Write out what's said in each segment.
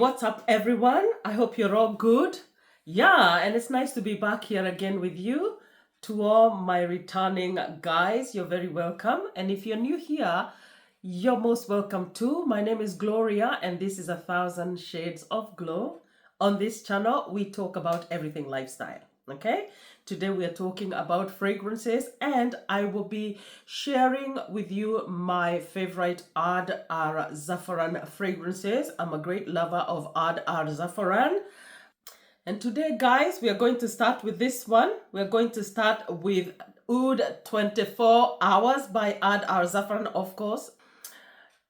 What's up, everyone? I hope you're all good. Yeah, and it's nice to be back here again with you. To all my returning guys, you're very welcome. And if you're new here, you're most welcome too. My name is Gloria, and this is 1,000 Shades of Glow. On this channel, we talk about everything lifestyle. Okay, today we are talking about fragrances, and I will be sharing with you my favorite Ard Al Zaafaran fragrances. I'm a great lover of Ard Al Zaafaran. And today, guys, we are going to start with this one. We're going to start with Oud 24 Hours by Ard Al Zaafaran, of course.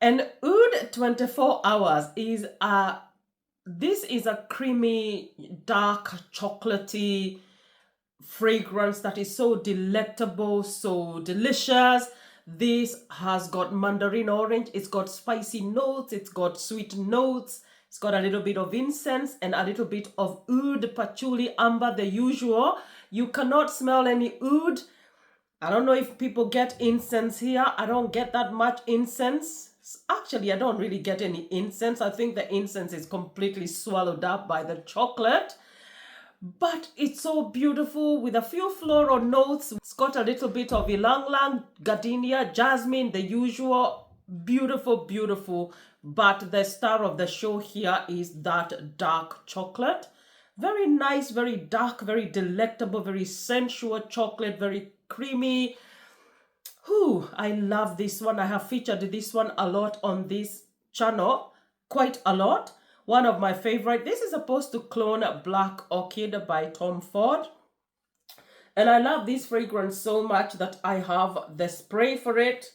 And Oud 24 Hours is this is a creamy, dark, chocolatey fragrance that is so delectable, so delicious. This has got mandarin orange, it's got spicy notes, it's got sweet notes, it's got a little bit of incense and a little bit of oud, patchouli, amber, the usual. You cannot smell any oud. I don't know if people get incense here. I don't get that much incense. Actually, I don't really get any incense. I think the incense is completely swallowed up by the chocolate. But it's so beautiful with a few floral notes. It's got a little bit of ylang-ylang, gardenia, jasmine, the usual. Beautiful, beautiful. But the star of the show here is that dark chocolate. Very nice, very dark, very delectable, very sensual chocolate, very creamy. Whew, I love this one. I have featured this one a lot on this channel, quite a lot. One of my favorite. This is supposed to clone Black Orchid by Tom Ford. And I love this fragrance so much that I have the spray for it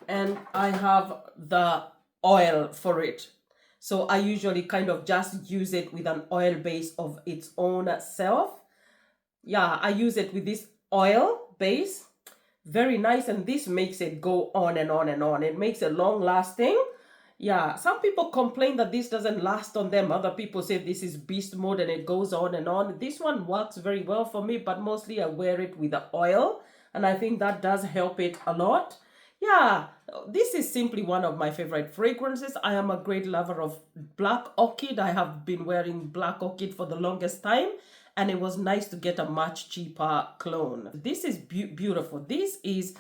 and I have the oil for it. So I usually kind of just use it with an oil base of its own self. Yeah, I use it with this oil base. Very nice, and this makes it go on and on and on. It makes it long lasting. Yeah, some people complain that this doesn't last on them. Other people say this is beast mode and it goes on and on. This one works very well for me, but mostly I wear it with the oil, and I think that does help it a lot. Yeah, this is simply one of my favorite fragrances. I am a great lover of Black Orchid. I have been wearing Black Orchid for the longest time, and it was nice to get a much cheaper clone. This is beautiful. This is,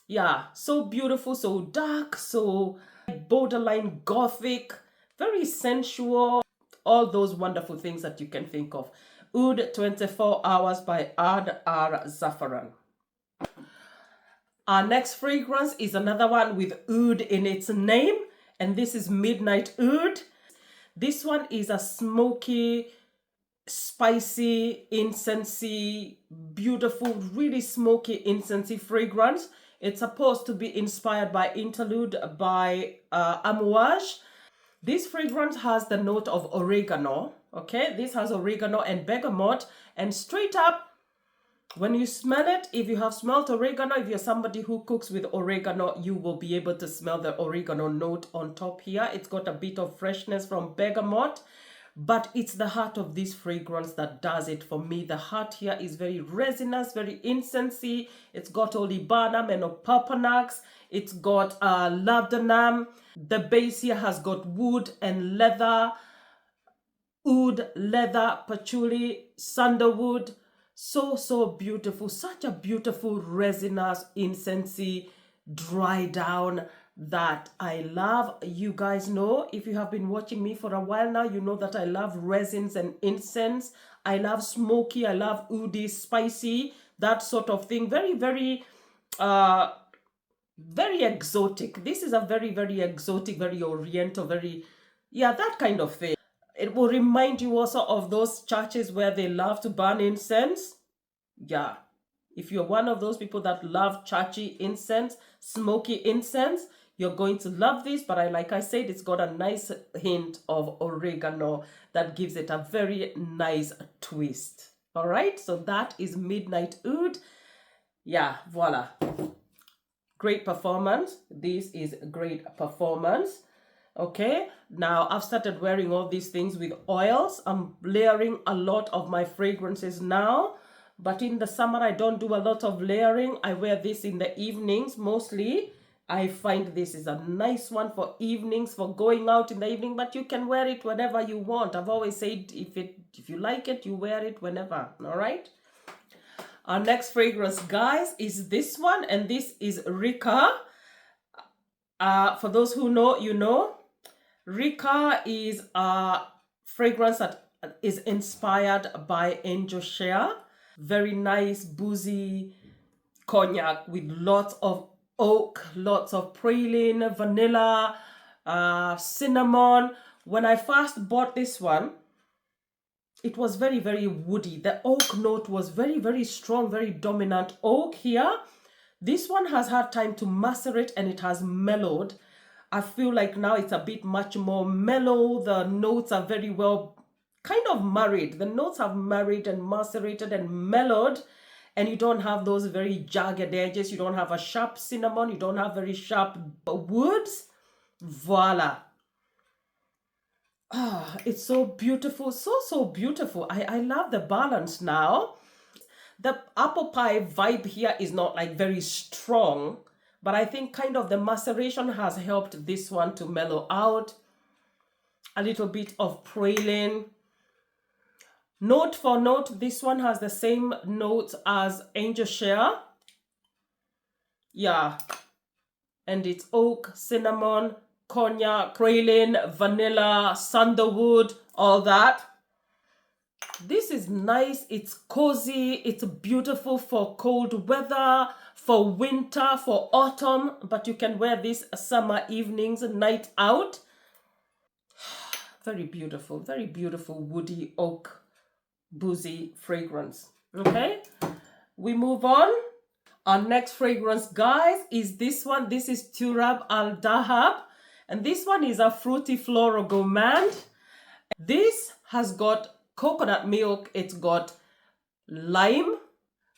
yeah, so beautiful, so dark, so borderline gothic, very sensual, all those wonderful things that you can think of. Oud 24 Hours by Ard Al Zaafaran. Our next fragrance is another one with oud in its name, and this is Midnight Oud. This one is a smoky, spicy, incensey, beautiful, really smoky, incensey fragrance. It's supposed to be inspired by Interlude by Amouage. This fragrance has the note of oregano. Okay, this has oregano and bergamot, and straight up, when you smell it, if you have smelled oregano, if you're somebody who cooks with oregano, you will be able to smell the oregano note on top here. It's got a bit of freshness from bergamot, but it's the heart of this fragrance that does it for me. The heart here is very resinous, very incensey. It's got olibanum and opalpanax. It's got laudanum. The base here has got wood and leather, oud, leather, patchouli, sandalwood. So beautiful. Such a beautiful resinous, incensey, dry down that I love. You guys know, if you have been watching me for a while now, you know that I love resins and incense. I love smoky, I love oody, spicy, that sort of thing. Very, very exotic. This is a very, very exotic, very oriental, very, yeah, that kind of thing. It will remind you also of those churches where they love to burn incense. Yeah. If you're one of those people that love churchy incense, smoky incense, you're going to love this. But like I said, it's got a nice hint of oregano that gives it a very nice twist. All right. So that is Midnight Oud. Yeah, voila. Great performance. This is great performance. Okay, now I've started wearing all these things with oils. I'm layering a lot of my fragrances now, but in the summer I don't do a lot of layering. I wear this in the evenings mostly, I find this is a nice one for evenings, for going out in the evening, but you can wear it whenever you want. I've always said if you like it, you wear it whenever. All right. Our next fragrance, guys, is this one, and this is Rika. For those who know, you know, Rika is a fragrance that is inspired by Angel Share. Very nice, boozy cognac with lots of oak, lots of praline, vanilla, cinnamon. When I first bought this one, it was very, very woody. The oak note was very, very strong, very dominant oak here. This one has had time to macerate and it has mellowed. I feel like now it's a bit much more mellow. The notes are very well kind of married. The notes have married and macerated and mellowed, and you don't have those very jagged edges. You don't have a sharp cinnamon. You don't have very sharp woods. Voila. Ah, it's so beautiful. So beautiful. I love the balance now. The apple pie vibe here is not like very strong, but I think kind of the maceration has helped this one to mellow out. A little bit of praline. Note for note, this one has the same notes as Angel Share. Yeah. And it's oak, cinnamon, cognac, praline, vanilla, sandalwood, all that. This is nice. It's cozy. It's beautiful for cold weather, for winter, for autumn. But you can wear this summer evenings, night very beautiful woody oak boozy fragrance. Okay, we move on. Our next fragrance, guys, is this one. This is Ard Al Zaafaran, and this one is a fruity floral gourmand. This has got coconut milk. It's got lime,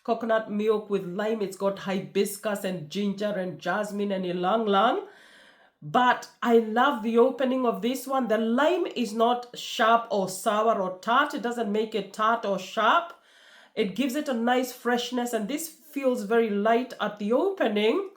coconut milk with lime. It's got hibiscus and ginger and jasmine and ylang ylang. But I love the opening of this one. The lime is not sharp or sour or tart. It doesn't make it tart or sharp. It gives it a nice freshness, and this feels very light at the opening.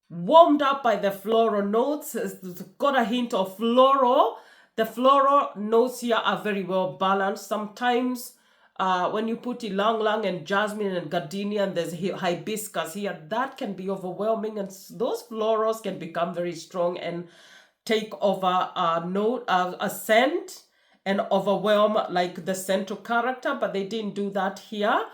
Warmed up by the floral notes. It's got a hint of floral. The floral notes here are very well balanced. Sometimes when you put ylang ylang and jasmine and gardenia and there's hibiscus here, that can be overwhelming, and those florals can become very strong and take over a scent and overwhelm like the central character, but they didn't do that here.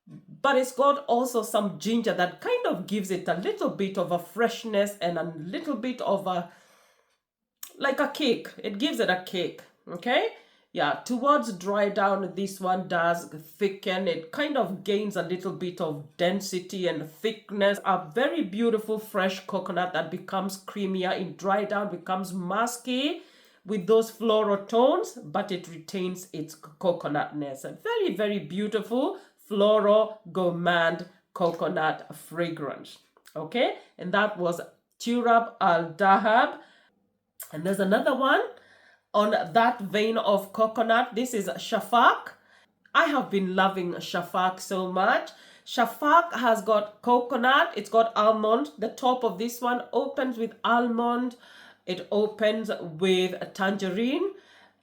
But it's got also some ginger that kind of gives it a little bit of a freshness and a little bit of a like a kick. It gives it a kick. Okay. Yeah, towards dry down, this one does thicken. It kind of gains a little bit of density and thickness. A very beautiful fresh coconut that becomes creamier in dry down, becomes musky with those floral tones, but it retains its coconutness. A very, very beautiful floral gourmand coconut fragrance. Okay, and that was Ard Al Zaafaran. And there's another one on that vein of coconut. This is Shafak. I have been loving Shafak so much. Shafak has got coconut. It's got almond. The top of this one opens with almond. It opens with tangerine.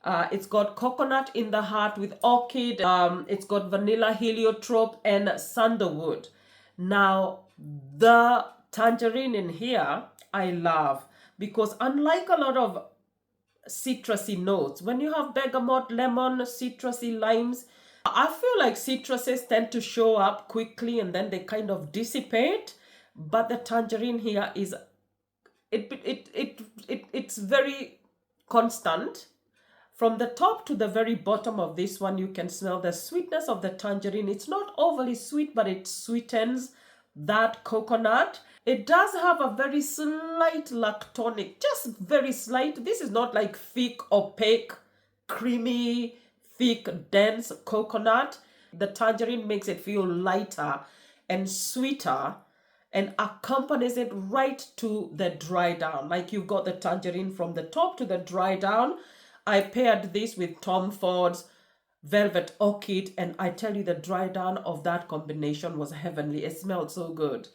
It's got coconut in the heart with orchid. It's got vanilla, heliotrope, and sandalwood. Now, the tangerine in here, I love, because unlike a lot of citrusy notes, when you have bergamot, lemon, citrusy limes, I feel like citruses tend to show up quickly and then they kind of dissipate. But the tangerine here is it's very constant. From the top to the very bottom of this one, you can smell the sweetness of the tangerine. It's not overly sweet, but it sweetens that coconut. It does have a very slight lactonic, just very slight. This is not like thick, opaque, creamy, thick, dense coconut. The tangerine makes it feel lighter and sweeter and accompanies it right to the dry down. Like you've got the tangerine from the top to the dry down. I paired this with Tom Ford's Velvet Orchid, and I tell you, the dry down of that combination was heavenly. It smelled so good.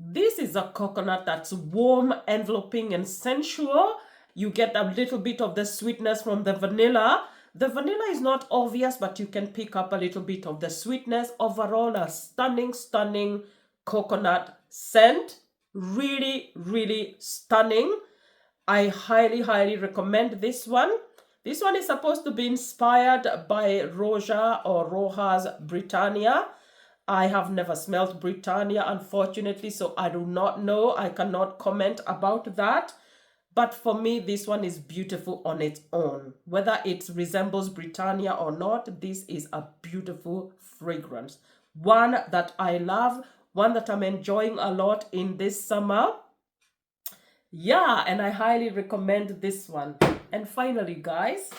This is a coconut that's warm, enveloping, and sensual. You get a little bit of the sweetness from the vanilla. The vanilla is not obvious, but you can pick up a little bit of the sweetness. Overall, a stunning, stunning coconut scent. Really, really stunning. I highly, highly recommend this one. This one is supposed to be inspired by Roja or Roja's Britannia. I have never smelled Britannia, unfortunately, so I do not know. I cannot comment about that. But for me, this one is beautiful on its own. Whether it resembles Britannia or not, this is a beautiful fragrance. One that I love, one that I'm enjoying a lot in this summer. Yeah, and I highly recommend this one. And finally, guys,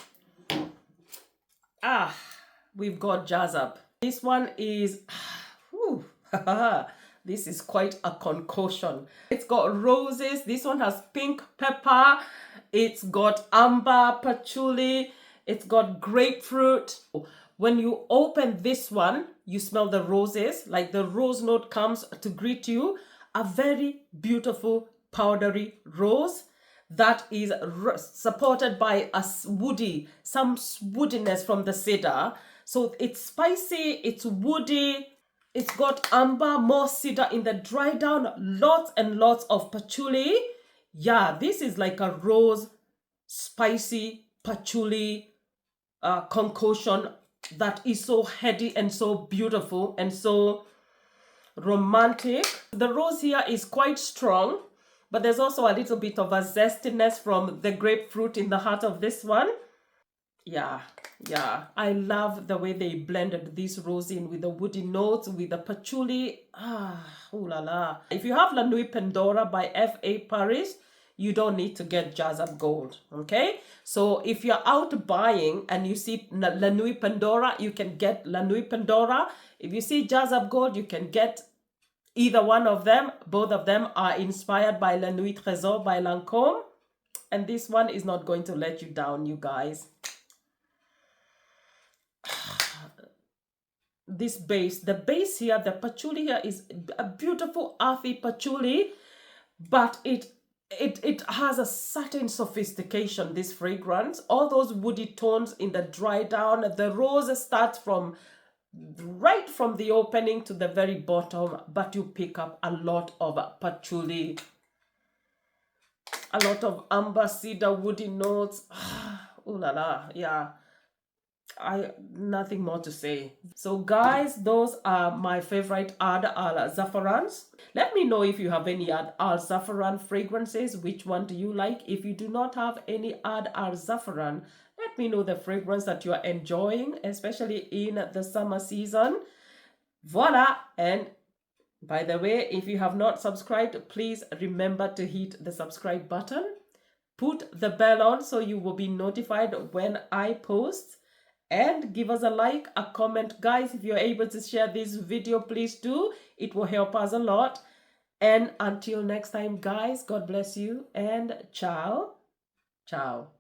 we've got Jazab. This one is, this is quite a concoction. It's got roses. This one has pink pepper. It's got amber, patchouli. It's got grapefruit. When you open this one, you smell the roses. Like the rose note comes to greet you. A very beautiful powdery rose that is supported by a some woodiness from the cedar. So it's spicy, it's woody, it's got amber, more cedar in the dry down, lots and lots of patchouli. Yeah, this is like a rose, spicy patchouli concoction that is so heady and so beautiful and so romantic. The rose here is quite strong, but there's also a little bit of a zestiness from the grapefruit in the heart of this one. Yeah, I love the way they blended this rose in with the woody notes, with the patchouli. Ooh la la. If you have La Nuit Pandora by F.A. Paris, you don't need to get Jazab Gold, okay? So if you're out buying and you see La Nuit Pandora, you can get La Nuit Pandora. If you see Jazab Gold, you can get either one of them. Both of them are inspired by La Nuit Trésor by Lancôme. And this one is not going to let you down, you guys. This base, the base here, the patchouli here is a beautiful earthy patchouli, but it has a certain sophistication, this fragrance. All those woody tones in the dry down. The rose starts from right from the opening to the very bottom, but you pick up a lot of patchouli, a lot of amber, cedar, woody notes. Ooh la la, yeah. Nothing more to say. So guys, those are my favorite Ard Al Zaafarans. Let me know if you have any Ard Al Zaafaran fragrances. Which one do you like? If you do not have any Ard Al Zaafaran, let me know the fragrance that you are enjoying, especially in the summer season. Voila! And by the way, if you have not subscribed, please remember to hit the subscribe button. Put the bell on so you will be notified when I post. And give us a like, a comment. Guys, if you're able to share this video, please do. It will help us a lot. And until next time, guys, God bless you and ciao. Ciao.